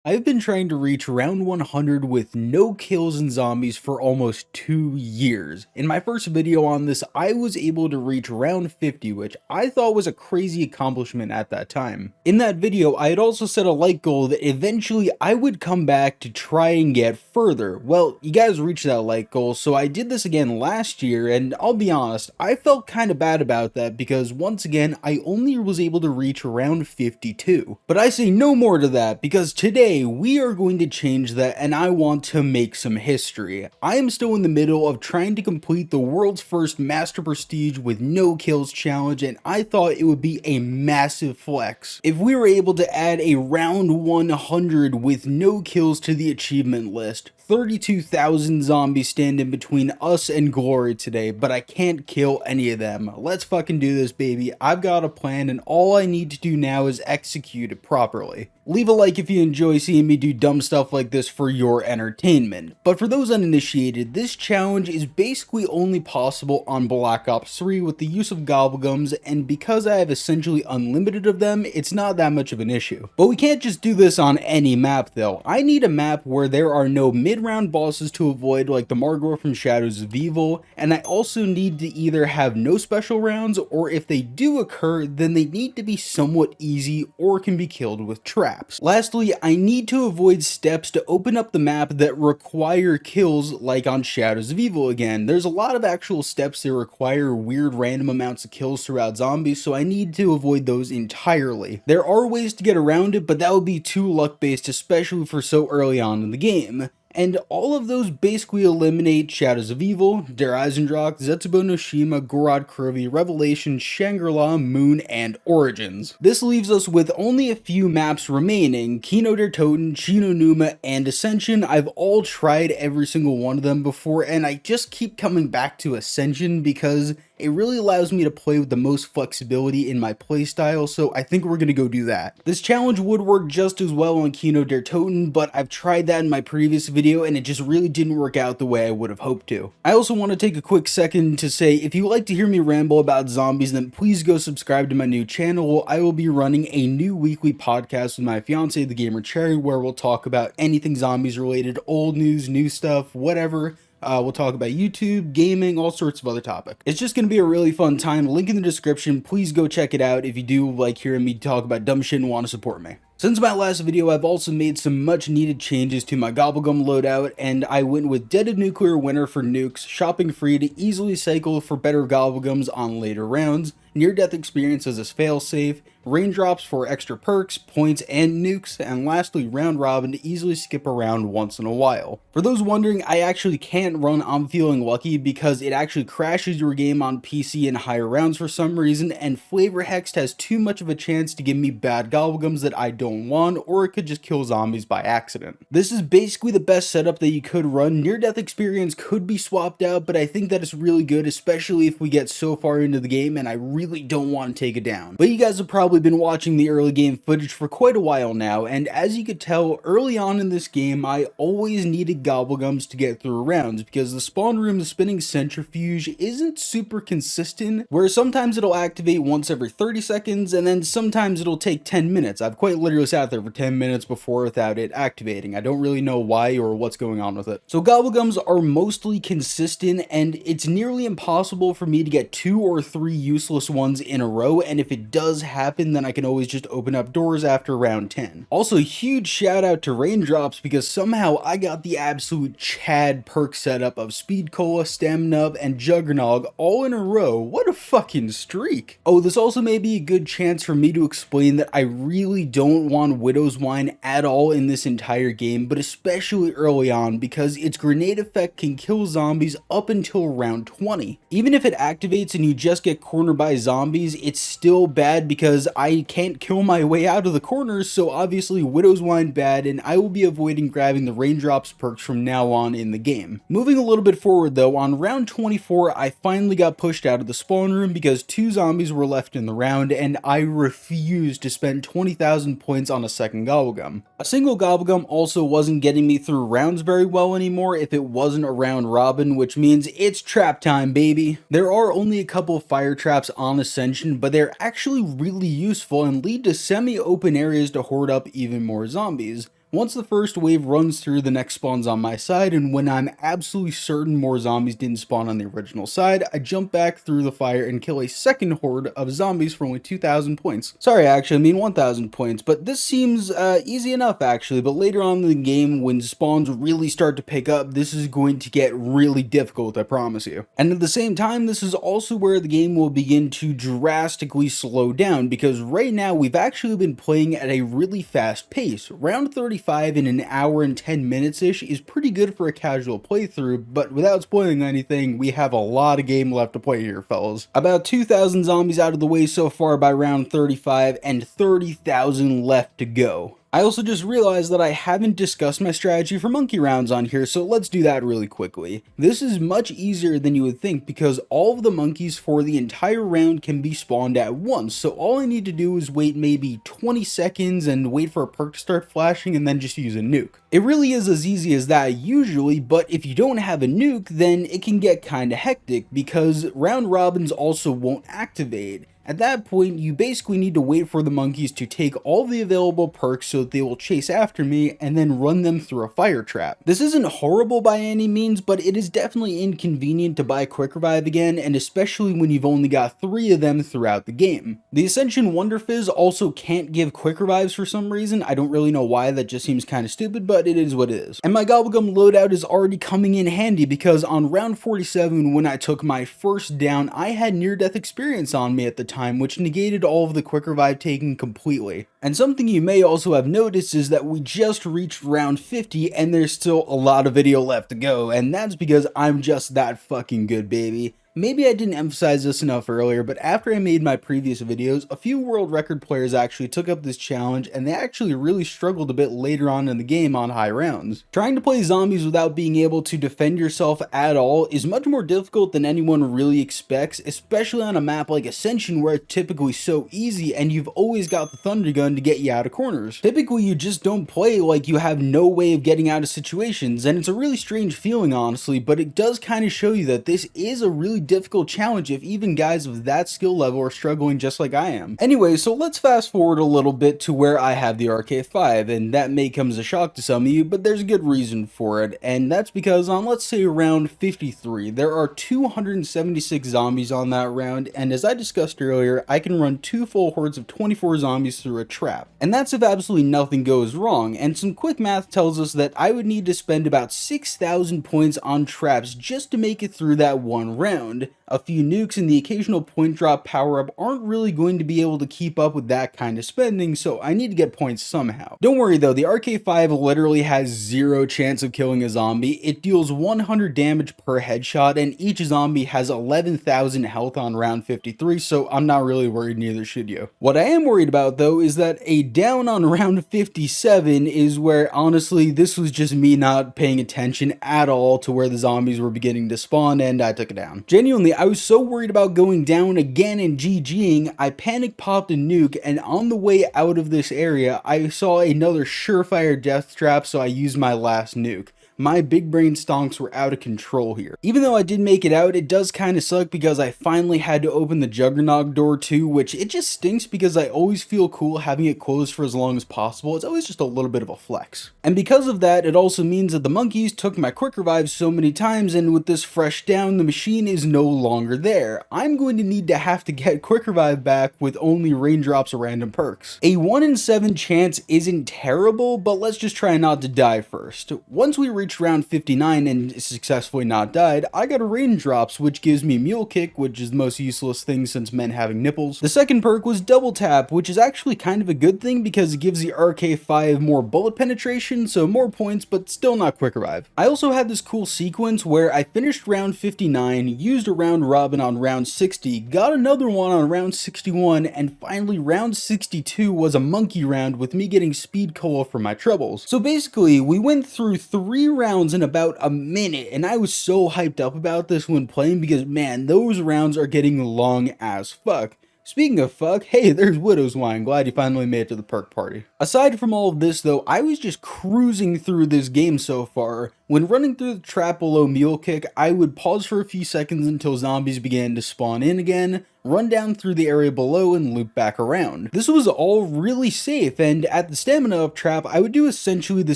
I've been trying to reach round 100 with no kills in zombies for almost 2 years. In my first video on this, I was able to reach round 50, which I thought was a crazy accomplishment at that time. In that video, I had also set a light goal that eventually I would come back to try and get further. Well, you guys reached that light goal, so I did this again last year, and I'll be honest, I felt kind of bad about that because once again, I only was able to reach round 52. But I say no more to that because today we are going to change that and I want to make some history. I am still in the middle of trying to complete the world's first Master Prestige with no kills challenge, and I thought it would be a massive flex if we were able to add a round 100 with no kills to the achievement list. 32,000 zombies stand in between us and glory today, but I can't kill any of them. Let's fucking do this, baby. I've got a plan and all I need to do now is execute it properly. Leave a like if you enjoy seeing me do dumb stuff like this for your entertainment. But for those uninitiated, this challenge is basically only possible on Black Ops 3 with the use of gobblegums, and because I have essentially unlimited of them, it's not that much of an issue. But we can't just do this on any map though. I need a map where there are no mid-round bosses to avoid like the Margor from Shadows of Evil, and I also need to either have no special rounds, or if they do occur, then they need to be somewhat easy or can be killed with traps. Lastly, I need to avoid steps to open up the map that require kills like on Shadows of Evil again. There's a lot of actual steps that require weird random amounts of kills throughout zombies, so I need to avoid those entirely. There are ways to get around it, but that would be too luck based, especially for so early on in the game. And all of those basically eliminate Shadows of Evil, Der Eisendrache, Zetsubo no Shima, Gorod Curvy, Revelation, Shangri-La, Moon, and Origins. This leaves us with only a few maps remaining: Kino der Toten, Chino Numa, and Ascension. I've all tried every single one of them before, and I just keep coming back to Ascension because it really allows me to play with the most flexibility in my playstyle, so I think we're gonna go do that. This challenge would work just as well on Kino der Toten, but I've tried that in my previous video and it just really didn't work out the way I would have hoped to. I also want to take a quick second to say, if you like to hear me ramble about zombies, then please go subscribe to my new channel. I will be running a new weekly podcast with my fiance, the Gamer Cherry, where we'll talk about anything zombies related, old news, new stuff, whatever. We'll talk about YouTube, gaming, all sorts of other topics. It's just going to be a really fun time. Link in the description. Please go check it out if you do like hearing me talk about dumb shit and want to support me. Since my last video, I've also made some much needed changes to my Gobblegum loadout, and I went with Dead of Nuclear Winter for nukes, shopping free to easily cycle for better Gobblegums on later rounds, near-death experience as a failsafe, raindrops for extra perks, points, and nukes, and lastly round robin to easily skip around once in a while. For those wondering, I actually can't run I'm Feeling Lucky because it actually crashes your game on PC in higher rounds for some reason, and Flavor Hexed has too much of a chance to give me bad Gobblegums that I don't want, or it could just kill zombies by accident. This is basically the best setup that you could run. Near-death experience could be swapped out, but I think that is really good, especially if we get so far into the game and I really don't want to take it down. But you guys have probably been watching the early game footage for quite a while now, and as you could tell, early on in this game, I always needed Gobblegums to get through rounds because the spawn room spinning centrifuge isn't super consistent, where sometimes it'll activate once every 30 seconds, and then sometimes it'll take 10 minutes. I've quite literally sat there for 10 minutes before without it activating. I don't really know why or what's going on with it. So Gobblegums are mostly consistent, and it's nearly impossible for me to get 2 or 3 useless ones in a row, and if it does happen, then I can always just open up doors after round 10. Also, huge shout out to Raindrops because somehow I got the absolute Chad perk setup of Speed Cola, Stamina, and Juggernog all in a row. What a fucking streak. Oh, this also may be a good chance for me to explain that I really don't want Widow's Wine at all in this entire game, but especially early on because its grenade effect can kill zombies up until round 20. Even if it activates and you just get cornered by zombies, it's still bad because I can't kill my way out of the corners, so obviously Widow's Wine bad, and I will be avoiding grabbing the Raindrops perks from now on in the game. Moving a little bit forward though, on round 24 I finally got pushed out of the spawn room because 2 zombies were left in the round, and I refused to spend 20,000 points on a second Gobblegum. A single Gobblegum also wasn't getting me through rounds very well anymore if it wasn't a round robin, which means it's trap time, baby. There are only a couple of fire traps on Ascension, but they're actually really useful and lead to semi-open areas to hoard up even more zombies. Once the first wave runs through, the next spawns on my side, and when I'm absolutely certain more zombies didn't spawn on the original side, I jump back through the fire and kill a second horde of zombies for only 2,000 points. Sorry, actually, I mean 1,000 points, but this seems easy enough actually, but later on in the game, when spawns really start to pick up, this is going to get really difficult, I promise you. And at the same time, this is also where the game will begin to drastically slow down, because right now we've actually been playing at a really fast pace. Round 35 in an hour and 10 minutes-ish is pretty good for a casual playthrough, but without spoiling anything, we have a lot of game left to play here, fellas. About 2,000 zombies out of the way so far by round 35, and 30,000 left to go. I also just realized that I haven't discussed my strategy for monkey rounds on here, so let's do that really quickly. This is much easier than you would think because all of the monkeys for the entire round can be spawned at once, so all I need to do is wait maybe 20 seconds and wait for a perk to start flashing and then just use a nuke. It really is as easy as that usually, but if you don't have a nuke, then it can get kinda hectic because round robins also won't activate. At that point, you basically need to wait for the monkeys to take all the available perks so that they will chase after me and then run them through a fire trap. This isn't horrible by any means, but it is definitely inconvenient to buy Quick Revive again, and especially when you've only got 3 of them throughout the game. The Ascension Wonder Fizz also can't give Quick Revives for some reason. I don't really know why, that just seems kind of stupid, but it is what it is. And my Gobblegum loadout is already coming in handy because on round 47, when I took my first down, I had near-death experience on me at the time, which negated all of the Quick Revive taking completely. And something you may also have noticed is that we just reached round 50 and there's still a lot of video left to go, and that's because I'm just that fucking good, baby. Maybe I didn't emphasize this enough earlier, but after I made my previous videos, a few world record players actually took up this challenge, and they actually really struggled a bit later on in the game on high rounds. Trying to play zombies without being able to defend yourself at all is much more difficult than anyone really expects, especially on a map like Ascension where it's typically so easy and you've always got the Thunder Gun to get you out of corners. Typically you just don't play like you have no way of getting out of situations, and it's a really strange feeling honestly, but it does kind of show you that this is a really difficult challenge if even guys with that skill level are struggling just like I am. Anyway, so let's fast forward a little bit to where I have the RK5, and that may come as a shock to some of you, but there's a good reason for it, and that's because on, let's say, round 53, there are 276 zombies on that round, and as I discussed earlier, I can run 2 full hordes of 24 zombies through a trap. And that's if absolutely nothing goes wrong, and some quick math tells us that I would need to spend about 6,000 points on traps just to make it through that one round. A few nukes and the occasional point drop power up aren't really going to be able to keep up with that kind of spending, so I need to get points somehow. Don't worry though, the RK5 literally has 0 chance of killing a zombie. It deals 100 damage per headshot, and each zombie has 11,000 health on round 53, so I'm not really worried, neither should you. What I am worried about though is that a down on round 57 is where honestly this was just me not paying attention at all to where the zombies were beginning to spawn, and I took it down. Genuinely, I was so worried about going down again and GGing, I panic popped a nuke, and on the way out of this area, I saw another surefire death trap, so I used my last nuke. My big brain stonks were out of control here. Even though I did make it out, it does kind of suck because I finally had to open the Juggernaut door too, which it just stinks because I always feel cool having it closed for as long as possible. It's always just a little bit of a flex. And because of that, it also means that the monkeys took my quick revives so many times, and with this fresh down, the machine is no longer there. I'm going to need to have to get quick revive back with only raindrops or random perks. A 1 in 7 chance isn't terrible, but let's just try not to die first. Once we reach round 59 and successfully not died, I got a raindrops, which gives me mule kick, which is the most useless thing since men having nipples. The second perk was double tap, which is actually kind of a good thing because it gives the RK5 more bullet penetration, so more points, but still not quick revive. I also had this cool sequence where I finished round 59, used a round robin on round 60, got another one on round 61, and finally round 62 was a monkey round with me getting speed cola for my troubles. So basically, we went through 3 rounds in about a minute, and I was so hyped up about this when playing because man, those rounds are getting long as fuck. Speaking of fuck, hey, there's Widow's Wine. Glad you finally made it to the perk party. Aside from all of this though, I was just cruising through this game so far. When running through the trap below Mule Kick, I would pause for a few seconds until zombies began to spawn in again, run down through the area below, and loop back around. This was all really safe, and at the stamina up trap, I would do essentially the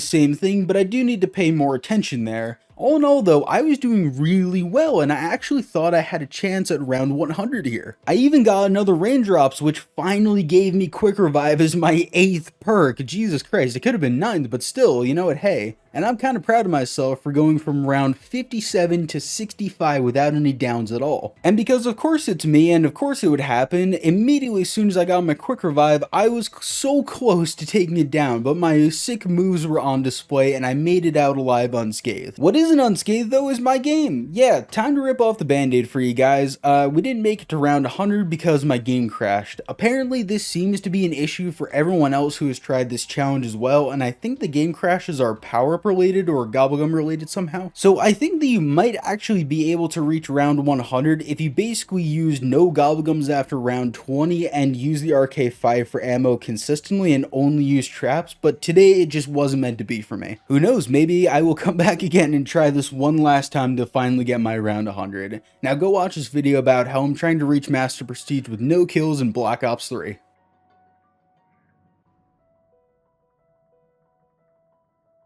same thing, but I do need to pay more attention there. All in all though, I was doing really well, and I actually thought I had a chance at round 100 here. I even got another raindrops, which finally gave me quick revive as my 8th perk. Jesus Christ, it could have been 9th, but still, you know what, hey. And I'm kind of proud of myself for going from round 57 to 65 without any downs at all. And because of course it's me, and of course it would happen, immediately as soon as I got my quick revive, I was so close to taking it down, but my sick moves were on display and I made it out alive unscathed. What isn't unscathed though is my game. Yeah, time to rip off the band-aid for you guys. We didn't make it to round 100 because my game crashed. Apparently this seems to be an issue for everyone else who has tried this challenge as well, and I think the game crashes are power-up related or gobblegum related somehow. So I think that you might actually be able to reach round 100 if you basically use no gobblegums after round 20 and use the RK5 for ammo consistently and only use traps, but today it just wasn't meant to be for me. Who knows, maybe I will come back again and try this one last time to finally get my round 100. Now go watch this video about how I'm trying to reach Master Prestige with no kills in Black Ops 3.